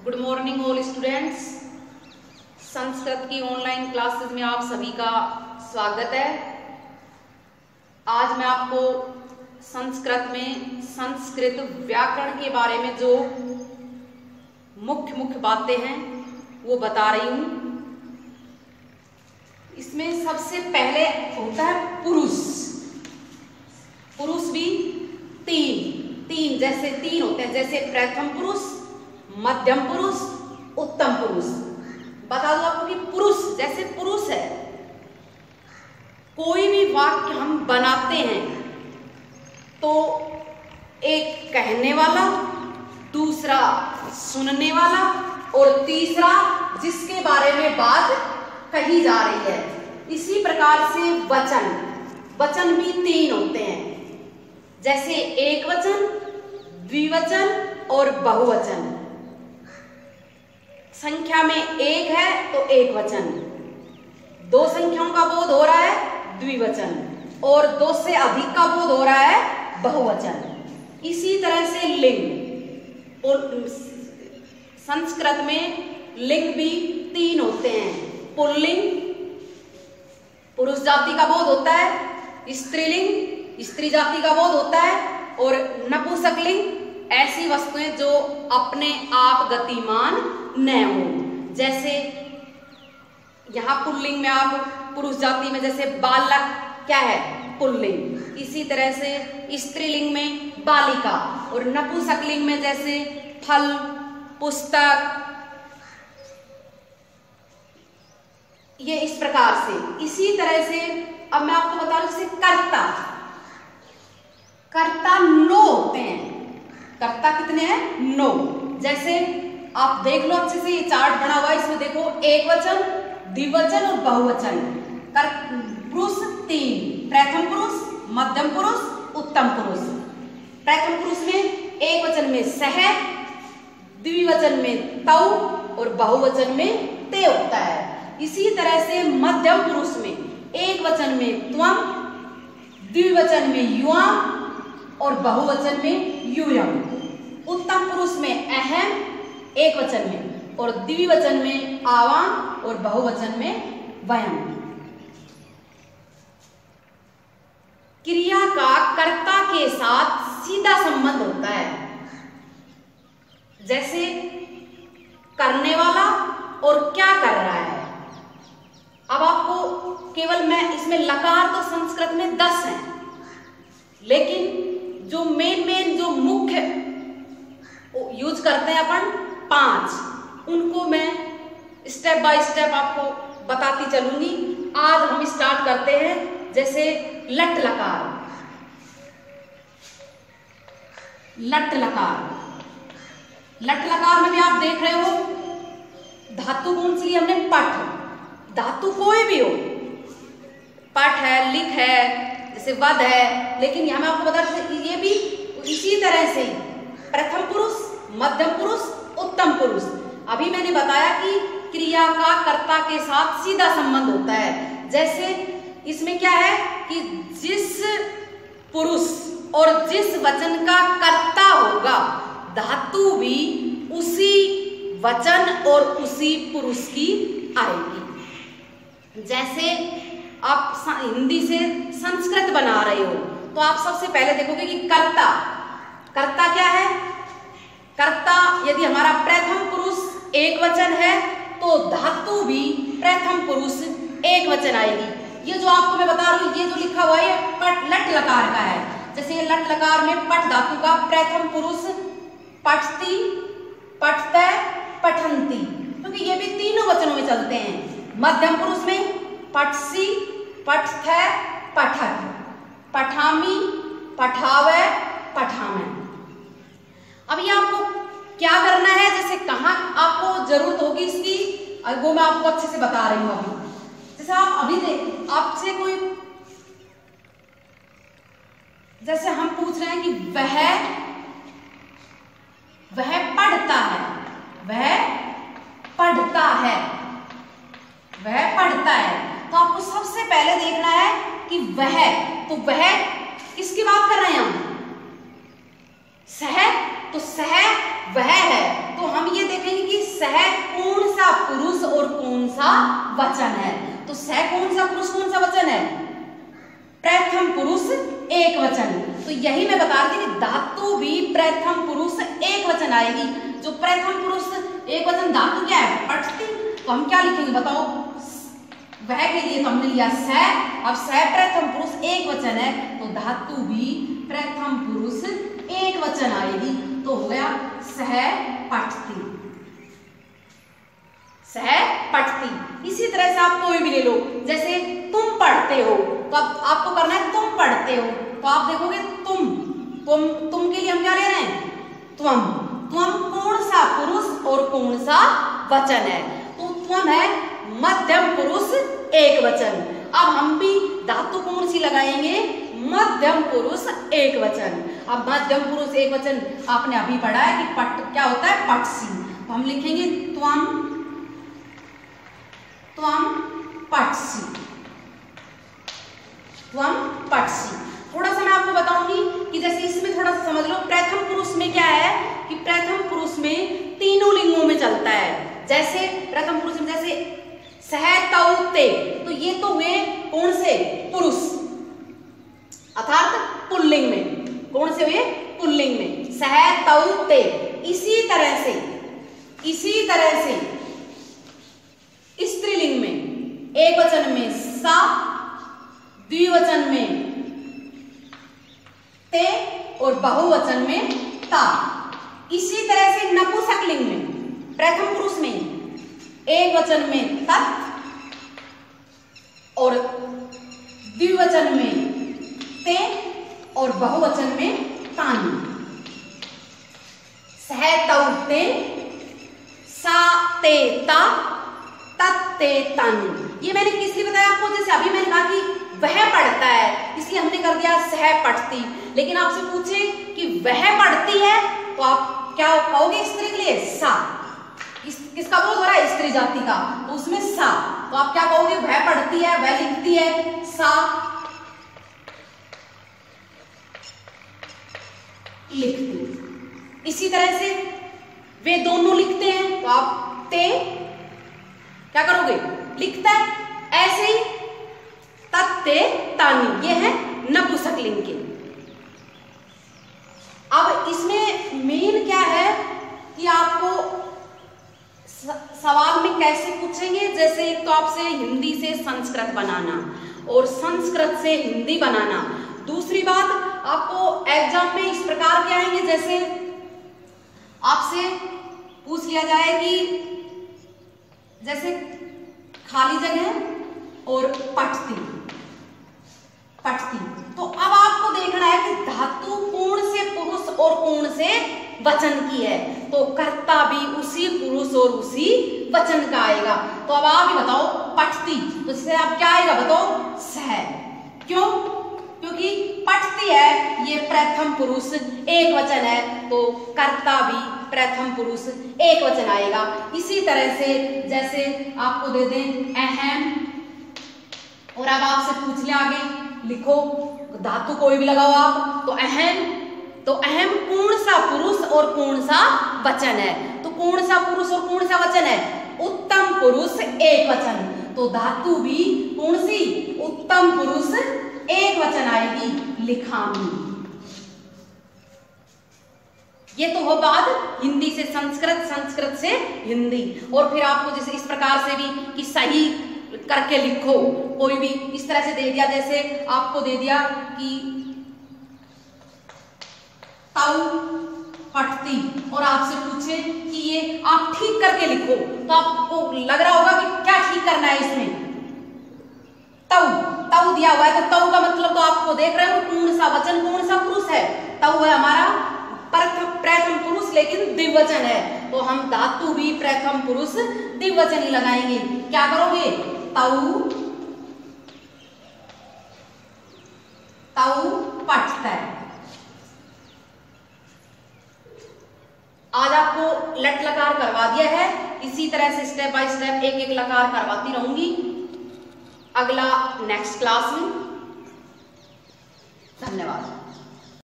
Good morning all students. Sanskrit की online classes में आप सभी का स्वागत है। आज मैं आपको संस्कृत में संस्कृत व्याकरण के बारे में जो मुख्य बातें हैं वो बता रही हूँ। इसमें सबसे पहले होता है पुरुष। पुरुष भी तीन जैसे तीन होते हैं, जैसे प्रथम पुरुष, मध्यम पुरुष, उत्तम पुरुष। बता दो आपको कि पुरुष जैसे पुरुष है, कोई भी वाक्य हम बनाते हैं तो एक कहने वाला, दूसरा सुनने वाला और तीसरा जिसके बारे में बात कही जा रही है। इसी प्रकार से वचन भी तीन होते हैं, जैसे एक वचन, द्विवचन और बहुवचन। संख्या में एक है तो एक वचन, दो संख्याओं का बोध हो रहा है द्विवचन और दो से अधिक का बोध हो रहा है बहुवचन। इसी तरह से लिंग, और संस्कृत में लिंग भी तीन होते हैं। पुल्लिंग पुरुष जाति का बोध होता है, स्त्रीलिंग स्त्री जाति का बोध होता है और नपुंसकलिंग ऐसी वस्तुएं जो अपने आप गतिमान न हो। जैसे यहाँ पुल्लिंग में आप पुरुष जाति में जैसे बालक क्या है, पुल्लिंग। इसी तरह से स्त्रीलिंग में बालिका और नपुंसकलिंग में जैसे फल, पुस्तक, ये इस प्रकार से। इसी तरह से अब मैं आपको बता रही हूं, जैसे कर्ता 9 होते हैं। कर्ता कितने हैं? 9। जैसे आप देख लो अच्छे से, ये चार्ट बना हुआ है, इसमें देखो एक वचन, द्विवचन और बहुवचन। पुरुष 3, प्रथम पुरुष, मध्यम पुरुष, उत्तम पुरुष। प्रथम पुरुष में एक वचन में सह, द्विवचन में तौ और बहुवचन में ते होता है। इसी तरह से मध्यम पुरुष में एक वचन में त्वम, द्विवचन में युवाम और बहुवचन में यूयम। उत्तम पुरुष में अहम एक वचन में और द्विवचन में आवाम और बहुवचन में वयम। क्रिया का कर्ता के साथ सीधा संबंध होता है, जैसे करने वाला और क्या कर रहा है। अब आपको केवल मैं इसमें लकार तो संस्कृत में 10 हैं, लेकिन जो मेन जो मुख्य यूज करते हैं अपन 5, उनको मैं स्टेप बाय स्टेप आपको बताती चलूंगी। आज हम स्टार्ट करते हैं, जैसे लट लकार। लट लकार में भी आप देख रहे हो धातु कौन सी हमने? पठ। धातु कोई भी हो, पठ है, लिख है, जैसे वध है, लेकिन यहां मैं आपको बता दूं ये भी इसी तरह से प्रथम पुरुष, मध्यम पुरुष, उत्तम पुरुष। अभी मैंने बताया कि क्रिया का कर्ता के साथ सीधा संबंध होता है। जैसे इसमें क्या है कि जिस पुरुष और जिस वचन का कर्ता होगा, धातु भी उसी वचन और उसी पुरुष की आएगी। जैसे आप हिंदी से संस्कृत बना रहे हो तो आप सबसे पहले देखोगे कि कर्ता क्या है? कर्ता यदि हमारा प्रथम पुरुष एक वचन है तो धातु भी प्रथम पुरुष एक वचन आएगी। ये जो आपको मैं बता रही हूँ, ये जो लिखा हुआ है पट लट लकार का है। जैसे ये लट लकार में पट धातु का प्रथम पुरुष पठती, पठते, पठंती, क्योंकि ये भी तीनों वचनों में चलते हैं। मध्यम पुरुष में पठसी, पठथे, पठत, पठामी, पठावे, पठामे। अब ये आपको क्या करना है, जैसे कहाँ आपको जरूरत होगी इसकी, वो मैं आपको अच्छे से बता रही हूँ। अभी जैसे आप अभी आपसे कोई, जैसे हम पूछ रहे हैं कि वह पढ़ता है, वह पढ़ता है, वह पढ़ता है। तो आपको सबसे पहले देखना है कि वह, तो वह किसकी बात कर रहे हैं हम? सह, तो सह वह है, तो हम ये देखेंगे कि पुरुष और कौन सा वचन है? तो स कौन सा पुरुष कौन सा वचन है? प्रथम पुरुष एक वचन। तो यही मैं बता रही थी कि धातु भी प्रथम पुरुष एक वचन आएगी। जो प्रथम पुरुष एक वचन धातु क्या है? पठती। तो हम क्या लिखेंगे बताओ? वह के लिए तो हमने लिया स। अब स प्रथम पुरुष एक वचन है तो धातु भी प्रथम पुरुष एक वचन आएगी। तो हो गया सह पठती, सह पठती। इसी तरह से आप कोई भी ले लो, जैसे तुम पढ़ते हो तो अब आपको करना है तुम पढ़ते हो। तो आप देखोगे तुम के लिए हम क्या ले रहे हैं? त्वम। त्वम कौन सा पुरुष और कौन सा वचन है? तो त्वम है मध्यम पुरुष एक वचन। अब हम भी धातु कौन सी लगाएंगे? मध्यम पुरुष एक वचन। अब मध्यम पुरुष एक वचन आपने अभी पढ़ा है कि पट क्या होता है? पटसी। तो हम लिखेंगे त्वम, त्वम पटसी, त्वम पटसी। थोड़ा सा मैं आपको बताऊंगी कि जैसे इसमें थोड़ा सा समझ लो। प्रथम पुरुष में क्या है कि प्रथम पुरुष में तीनों लिंगों में चलता है। जैसे प्रथम पुरुष में जैसे सह तौ ते, तो ये तो हुए कौन से? पुरुष, अर्थात पुल्लिंग में। कौन से हुए? पुल्लिंग में। सह तौ ते। इसी तरह से स्त्रीलिंग में एक वचन में सा, द्विवचन में ते और बहुवचन में ता। इसी तरह से नपुंसकलिंग में प्रथम पुरुष में एक वचन में तत् और द्विवचन में ते और बहुवचन में तानी। सह तौ ते, सा ते ता, तत्ते तानी। ये मैंने किस लिए बताया आपको? जैसे अभी मैंने कहा कि वह पढ़ता है इसलिए हमने कर दिया सह पढ़ती। लेकिन आपसे पूछे कि वह पढ़ती है तो आप क्या कहोगे स्त्री के लिए? सा। किसका बोध हो रहा है? स्त्री जाति का, तो उसमें सा। तो आप क्या कहोगे? वह पढ़ती है, वह लिखती है, सा लिखती। इसी तरह से वे दोनों लिखते हैं तो आप ते क्या करोगे? लिखता है। ऐसे ही तत्ते तानी, ये है नपुंसकलिंग के। अब इसमें मेन क्या है कि आपको सवाल में कैसे पूछेंगे? जैसे एक तो आपसे हिंदी से संस्कृत बनाना और संस्कृत से हिंदी बनाना। दूसरी बात आपको एग्जाम में इस प्रकार के आएंगे, जैसे आपसे पूछ लिया जाए कि जैसे खाली जगह और पठती, पठती। तो अब आपको देखना है कि धातु कौन से पुरुष और कौन से वचन की है। तो कर्ता भी उसी पुरुष और उसी वचन का आएगा। तो अब आप ही बताओ पठती, तो इससे आप क्या आएगा बताओ? सह। क्यों? क्योंकि पठती है ये प्रथम पुरुष एक वचन है तो कर्ता भी प्रथम पुरुष एक वचन आएगा। इसी तरह से जैसे आपको दे दें अहम, और अब आपसे पूछ ले आगे लिखो धातु कोई भी लगाओ आप। तो अहम कौन सा पुरुष और कौन सा वचन है? तो कौन सा पुरुष और कौन सा वचन है? उत्तम पुरुष एक वचन। तो धातु भी कौन सी? उत्तम पुरुष एक वचन आएगी, लिखामी। ये तो हो बात हिंदी से संस्कृत, संस्कृत से हिंदी। और फिर आपको जैसे इस प्रकार से भी कि सही करके लिखो, कोई भी इस तरह से दे दिया, जैसे आपको दे दिया कि तौ पठती और आपसे पूछे कि ये आप ठीक करके लिखो, तो आपको लग रहा होगा कि क्या ठीक करना है इसमें? तौ, तौ दिया हुआ है तो तौ का मतलब तो आपको देख रहे हो कौन सा वचन कौन सा पुरुष है। तौ है हमारा प्रथम पुरुष लेकिन द्विवचन है, तो हम धातु भी प्रथम पुरुष द्विवचन ही लगाएंगे। क्या करोगे? तौ, तौ पठता है। आज आपको लट लकार करवा दिया है, इसी तरह से स्टेप बाय स्टेप एक एक लकार करवाती रहूंगी अगला नेक्स्ट क्लास में। धन्यवाद।